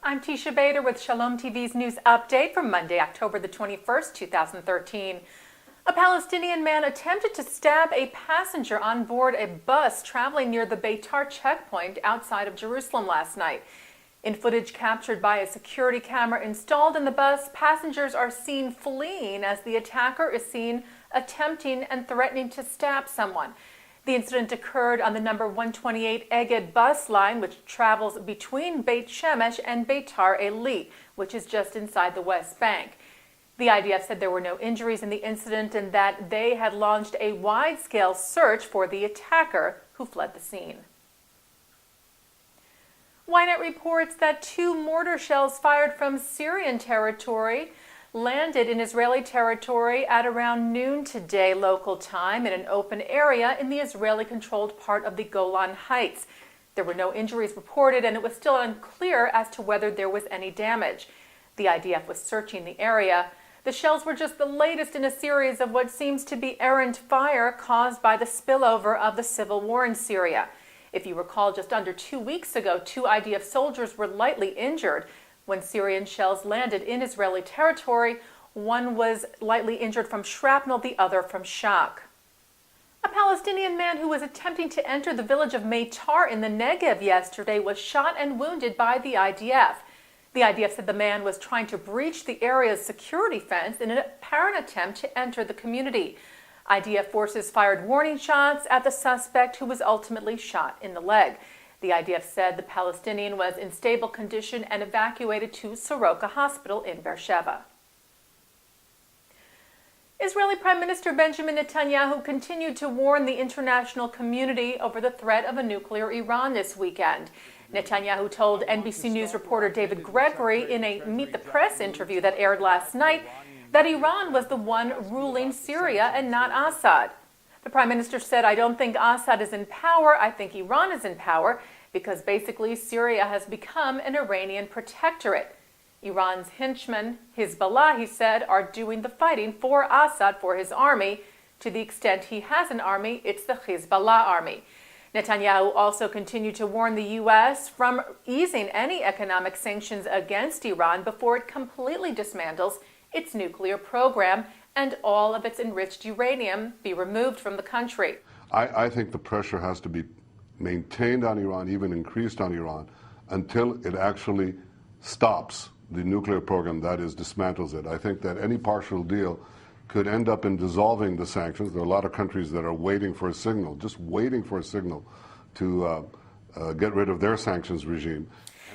I'm Teisha Bader with Shalom TV's news update for Monday, October the 21st, 2013. A Palestinian man attempted to stab a passenger on board a bus traveling near the Beitar checkpoint outside of Jerusalem last night. In footage captured by a security camera installed in the bus, passengers are seen fleeing as the attacker is seen attempting and threatening to stab someone. The incident occurred on the number 128 Negev bus line, which travels between Beit Shemesh and Beitar Eli, which is just inside the West Bank. The IDF said there were no injuries in the incident and that they had launched a wide-scale search for the attacker who fled the scene. Ynet reports that 2 mortar shells fired from Syrian territory landed in Israeli territory at around noon today local time in an open area in the Israeli-controlled part of the Golan Heights. There were no injuries reported, and it was still unclear as to whether there was any damage. The IDF was searching the area. The shells were just the latest in a series of what seems to be errant fire caused by the spillover of the civil war in Syria. If you recall, just under 2 weeks ago, 2 IDF soldiers were lightly injured when Syrian shells landed in Israeli territory. One was lightly injured from shrapnel, the other from shock. A Palestinian man who was attempting to enter the village of Mortar in the Negev yesterday was shot and wounded by the IDF. The IDF said the man was trying to breach the area's security fence in an apparent attempt to enter the community. IDF forces fired warning shots at the suspect, who was ultimately shot in the leg. The IDF said the Palestinian was in stable condition and evacuated to Soroka Hospital in Beersheba. Israeli Prime Minister Benjamin Netanyahu continued to warn the international community over the threat of a nuclear Iran this weekend. Netanyahu told NBC News reporter David Gregory in a Meet the Press interview that aired last night that Iran was the one ruling Syria and not Assad. The Prime Minister said, "I don't think Assad is in power, I think Iran is in power, because basically Syria has become an Iranian protectorate. Iran's henchmen, Hezbollah," he said, "are doing the fighting for Assad, for his army. To the extent he has an army, it's the Hezbollah army." Netanyahu also continued to warn the U.S. from easing any economic sanctions against Iran before it completely dismantles its nuclear program and all of its enriched uranium be removed from the country. I think the pressure has to be maintained on Iran, even increased on Iran, until it actually stops the nuclear program, that is, dismantles it. I think that any partial deal could end up in dissolving the sanctions. There are a lot of countries that are waiting for a signal, just waiting for a signal to get rid of their sanctions regime.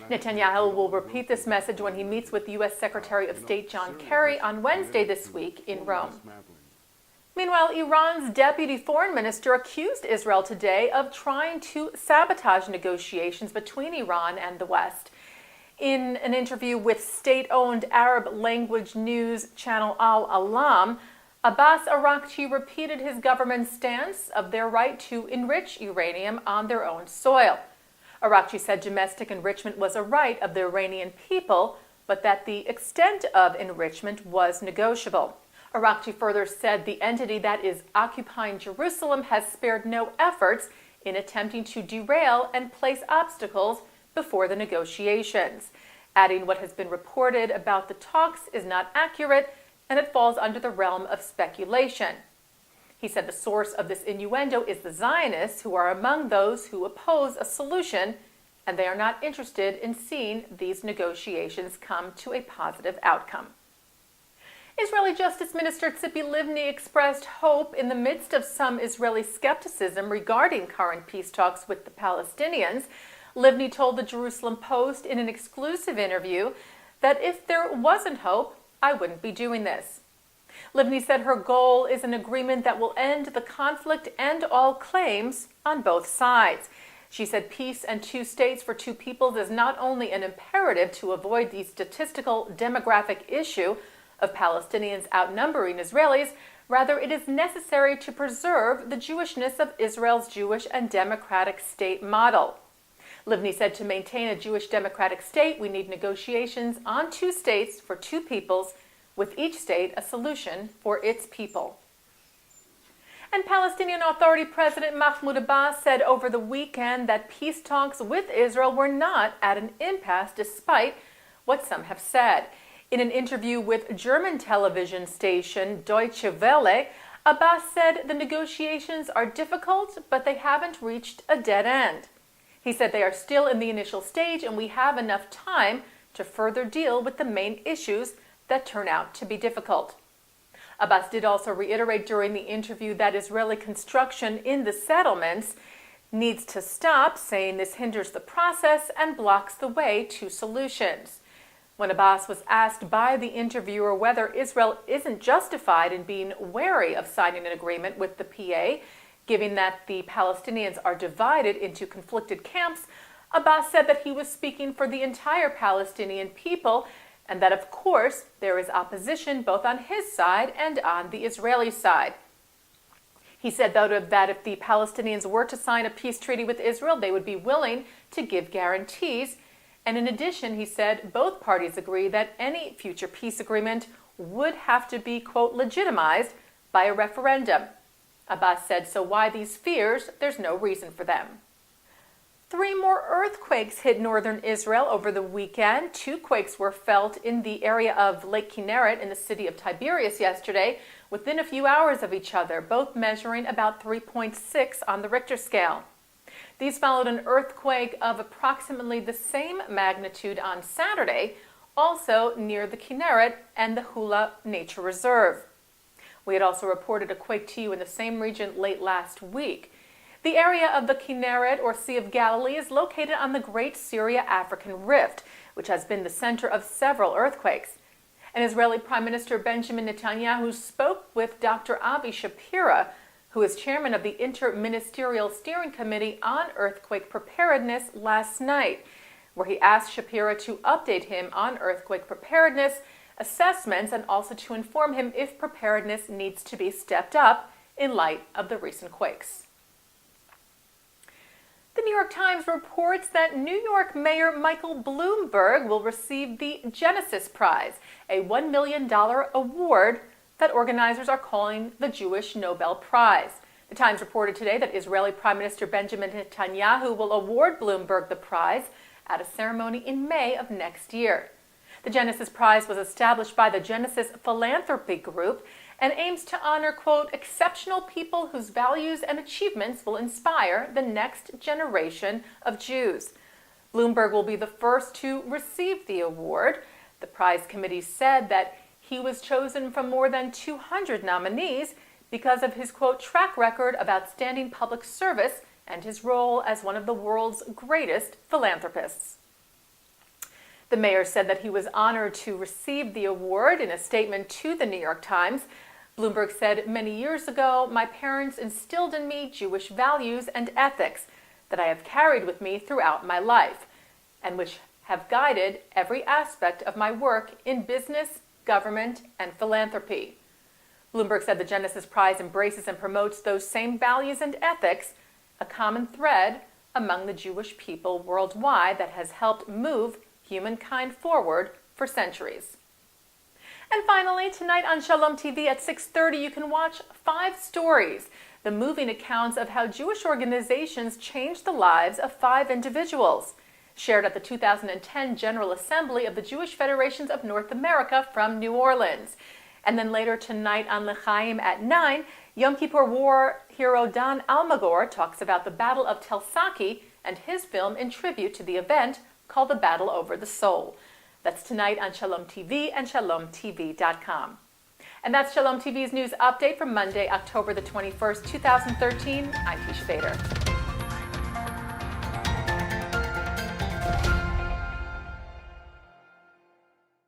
Netanyahu will repeat this message when he meets with U.S. Secretary of State John Kerry on Wednesday this week in Rome. Meanwhile, Iran's deputy foreign minister accused Israel today of trying to sabotage negotiations between Iran and the West. In an interview with state-owned Arab language news channel Al Alam, Abbas repeated his government's stance of their right to enrich uranium on their own soil. Arakchi said domestic enrichment was a right of the Iranian people, but that the extent of enrichment was negotiable. Arakchi further said the entity that is occupying Jerusalem has spared no efforts in attempting to derail and place obstacles before the negotiations, adding what has been reported about the talks is not accurate and it falls under the realm of speculation. He said the source of this innuendo is the Zionists, who are among those who oppose a solution, and they are not interested in seeing these negotiations come to a positive outcome. Israeli Justice Minister Tzipi Livni expressed hope in the midst of some Israeli skepticism regarding current peace talks with the Palestinians. Livni told the Jerusalem Post in an exclusive interview that if there wasn't hope, I wouldn't be doing this. Livni said her goal is an agreement that will end the conflict and all claims on both sides. She said peace and 2 states for 2 peoples is not only an imperative to avoid the statistical demographic issue of Palestinians outnumbering Israelis, rather it is necessary to preserve the Jewishness of Israel's Jewish and democratic state model. Livni said to maintain a Jewish democratic state, we need negotiations on 2 states for 2 peoples, with each state a solution for its people. And Palestinian Authority President Mahmoud Abbas said over the weekend that peace talks with Israel were not at an impasse despite what some have said. In an interview with German television station Deutsche Welle, Abbas said the negotiations are difficult, but they haven't reached a dead end. He said they are still in the initial stage and we have enough time to further deal with the main issues that turn out to be difficult. Abbas did also reiterate during the interview that Israeli construction in the settlements needs to stop, saying this hinders the process and blocks the way to solutions. When Abbas was asked by the interviewer whether Israel isn't justified in being wary of signing an agreement with the PA, given that the Palestinians are divided into conflicted camps, Abbas said that he was speaking for the entire Palestinian people and that, of course, there is opposition both on his side and on the Israeli side. He said, though, that if the Palestinians were to sign a peace treaty with Israel, they would be willing to give guarantees. And in addition, he said, both parties agree that any future peace agreement would have to be, quote, legitimized by a referendum. Abbas said, so why these fears? There's no reason for them. 3 more earthquakes hit northern Israel over the weekend. 2 quakes were felt in the area of Lake Kinneret in the city of Tiberias yesterday, within a few hours of each other, both measuring about 3.6 on the Richter scale. These followed an earthquake of approximately the same magnitude on Saturday, also near the Kinneret and the Hula Nature Reserve. We had also reported a quake to you in the same region late last week. The area of the Kinneret, or Sea of Galilee, is located on the Great Syria-African Rift, which has been the center of several earthquakes. And Israeli Prime Minister Benjamin Netanyahu spoke with Dr. Avi Shapira, who is chairman of the Interministerial Steering Committee on Earthquake Preparedness, last night, where he asked Shapira to update him on earthquake preparedness assessments and also to inform him if preparedness needs to be stepped up in light of the recent quakes. The New York Times reports that New York Mayor Michael Bloomberg will receive the Genesis Prize, a $1 million award that organizers are calling the Jewish Nobel Prize. The Times reported today that Israeli Prime Minister Benjamin Netanyahu will award Bloomberg the prize at a ceremony in May of next year. The Genesis Prize was established by the Genesis Philanthropy Group and aims to honor, quote, exceptional people whose values and achievements will inspire the next generation of Jews. Bloomberg will be the first to receive the award. The prize committee said that he was chosen from more than 200 nominees because of his, quote, track record of outstanding public service and his role as one of the world's greatest philanthropists. The mayor said that he was honored to receive the award. In a statement to the New York Times, Bloomberg said, many years ago, my parents instilled in me Jewish values and ethics that I have carried with me throughout my life, and which have guided every aspect of my work in business, government, and philanthropy. Bloomberg said the Genesis Prize embraces and promotes those same values and ethics, a common thread among the Jewish people worldwide that has helped move humankind forward for centuries. And finally, tonight on Shalom TV at 6:30, you can watch 5 stories, the moving accounts of how Jewish organizations changed the lives of 5 individuals, shared at the 2010 General Assembly of the Jewish Federations of North America from New Orleans. And then later tonight on L'Chaim at 9, Yom Kippur War hero Don Almagor talks about the Battle of Tel Saki and his film in tribute to the event called The Battle Over the Soul. That's tonight on Shalom TV and ShalomTV.com. And that's Shalom TV's news update for Monday, October the 21st, 2013. I'm Teisha Bader.